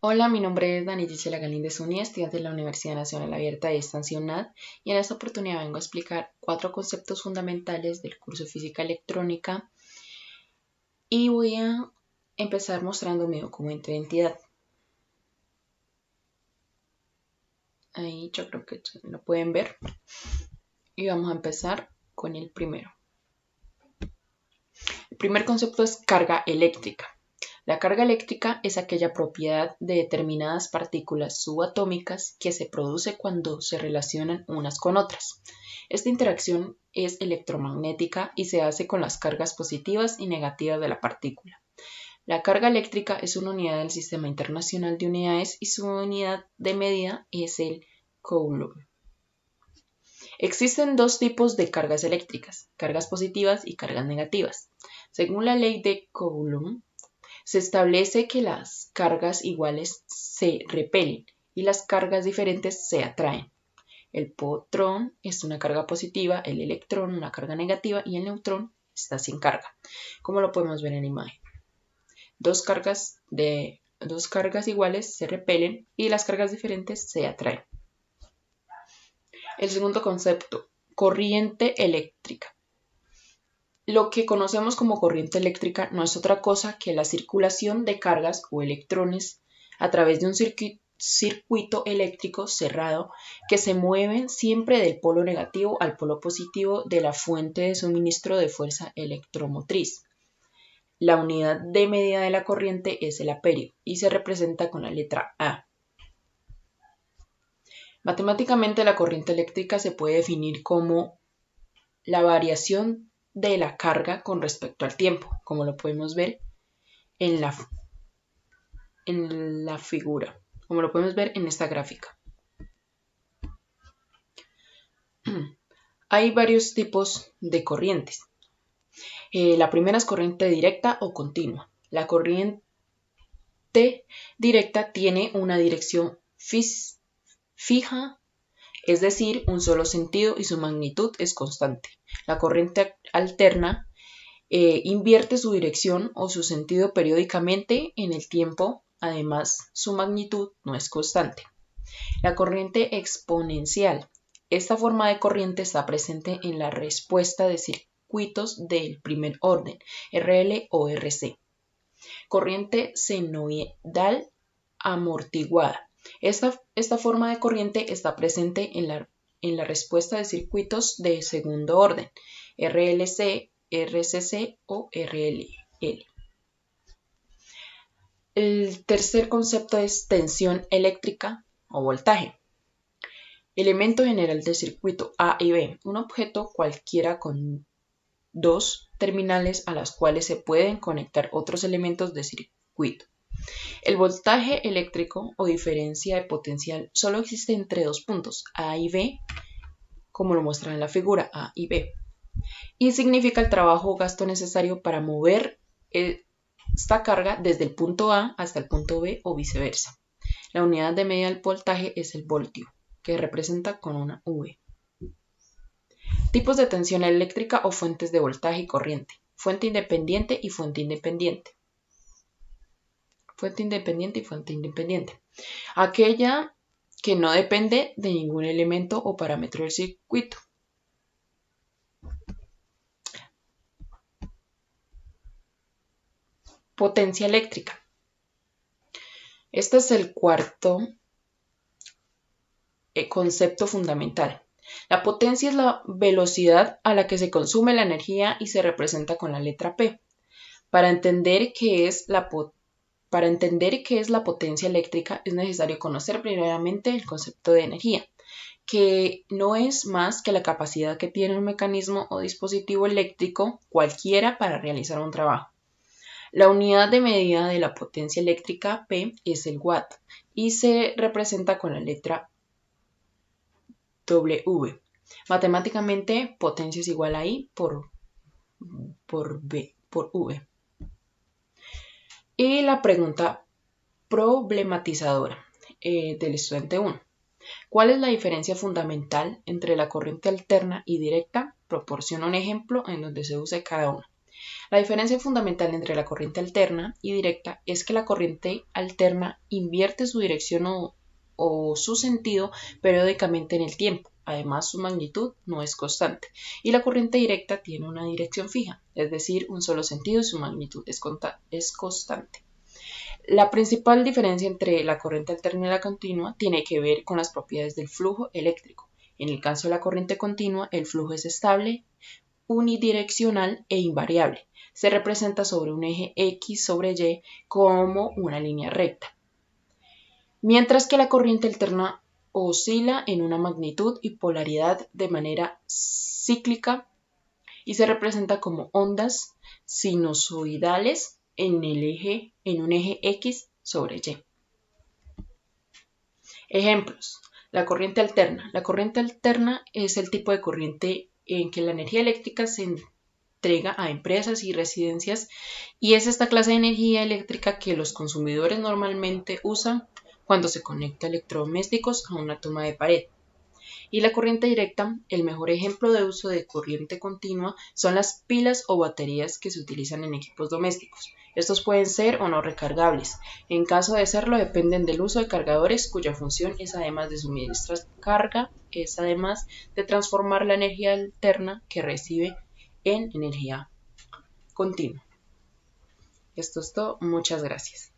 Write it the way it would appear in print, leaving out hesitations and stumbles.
Hola, mi nombre es Dani Gisela Galíndez Zúñiga, estudiante de la Universidad Nacional Abierta de Distancia UNAD, y en esta oportunidad vengo a explicar 4 conceptos fundamentales del curso Física Electrónica y voy a empezar mostrando mi documento de identidad. Ahí yo creo que lo pueden ver y vamos a empezar con el primero. El primer concepto es carga eléctrica. La carga eléctrica es aquella propiedad de determinadas partículas subatómicas que se produce cuando se relacionan unas con otras. Esta interacción es electromagnética y se hace con las cargas positivas y negativas de la partícula. La carga eléctrica es una unidad del Sistema Internacional de Unidades y su unidad de medida es el Coulomb. Existen dos tipos de cargas eléctricas, cargas positivas y cargas negativas. Según la ley de Coulomb, se establece que las cargas iguales se repelen y las cargas diferentes se atraen. El protón es una carga positiva, el electrón una carga negativa y el neutrón está sin carga, como lo podemos ver en la imagen. Dos cargas iguales se repelen y las cargas diferentes se atraen. El segundo concepto, corriente eléctrica. Lo que conocemos como corriente eléctrica no es otra cosa que la circulación de cargas o electrones a través de un circuito eléctrico cerrado que se mueven siempre del polo negativo al polo positivo de la fuente de suministro de fuerza electromotriz. La unidad de medida de la corriente es el amperio y se representa con la letra A. Matemáticamente, la corriente eléctrica se puede definir como la variación de la carga con respecto al tiempo, como lo podemos ver en la figura, como lo podemos ver en esta gráfica. Hay varios tipos de corrientes. La primera es corriente directa o continua. La corriente directa tiene una dirección fija, es decir, un solo sentido y su magnitud es constante. La corriente alterna invierte su dirección o su sentido periódicamente en el tiempo, además su magnitud no es constante. La corriente exponencial. Esta forma de corriente está presente en la respuesta de circuitos del primer orden, RL o RC. Corriente senoidal amortiguada. Esta forma de corriente está presente en la respuesta de circuitos de segundo orden, RLC, RCC o RL. El tercer concepto es tensión eléctrica o voltaje. Elemento general del circuito A y B, un objeto cualquiera con dos terminales a las cuales se pueden conectar otros elementos de circuito. El voltaje eléctrico o diferencia de potencial solo existe entre dos puntos, A y B, como lo muestra en la figura A y B, y significa el trabajo o gasto necesario para mover esta carga desde el punto A hasta el punto B o viceversa. La unidad de medida del voltaje es el voltio, que representa con una V. Tipos de tensión eléctrica o fuentes de voltaje y corriente. Fuente independiente y fuente independiente. Fuente independiente y fuente independiente. Aquella que no depende de ningún elemento o parámetro del circuito. Potencia eléctrica. Este es el cuarto concepto fundamental. La potencia es la velocidad a la que se consume la energía y se representa con la letra P. Para entender qué es la potencia eléctrica es necesario conocer primeramente el concepto de energía, que no es más que la capacidad que tiene un mecanismo o dispositivo eléctrico cualquiera para realizar un trabajo. La unidad de medida de la potencia eléctrica P es el watt y se representa con la letra W. Matemáticamente, potencia es igual a I por V. Y la pregunta problematizadora del estudiante 1. ¿Cuál es la diferencia fundamental entre la corriente alterna y directa? Proporciona un ejemplo en donde se use cada uno. La diferencia fundamental entre la corriente alterna y directa es que la corriente alterna invierte su dirección o su sentido periódicamente en el tiempo. Además, su magnitud no es constante. Y la corriente directa tiene una dirección fija, es decir, un solo sentido y su magnitud es constante. La principal diferencia entre la corriente alterna y la continua tiene que ver con las propiedades del flujo eléctrico. En el caso de la corriente continua, el flujo es estable, unidireccional e invariable. Se representa sobre un eje X sobre Y como una línea recta. Mientras que la corriente alterna oscila en una magnitud y polaridad de manera cíclica y se representa como ondas sinusoidales en un eje X sobre Y. Ejemplos. La corriente alterna. La corriente alterna es el tipo de corriente en que la energía eléctrica se entrega a empresas y residencias y es esta clase de energía eléctrica que los consumidores normalmente usan cuando se conecta electrodomésticos a una toma de pared. Y la corriente directa, el mejor ejemplo de uso de corriente continua son las pilas o baterías que se utilizan en equipos domésticos. Estos pueden ser o no recargables. En caso de serlo, dependen del uso de cargadores cuya función es además de suministrar carga, es además de transformar la energía alterna que recibe en energía continua. Esto es todo. Muchas gracias.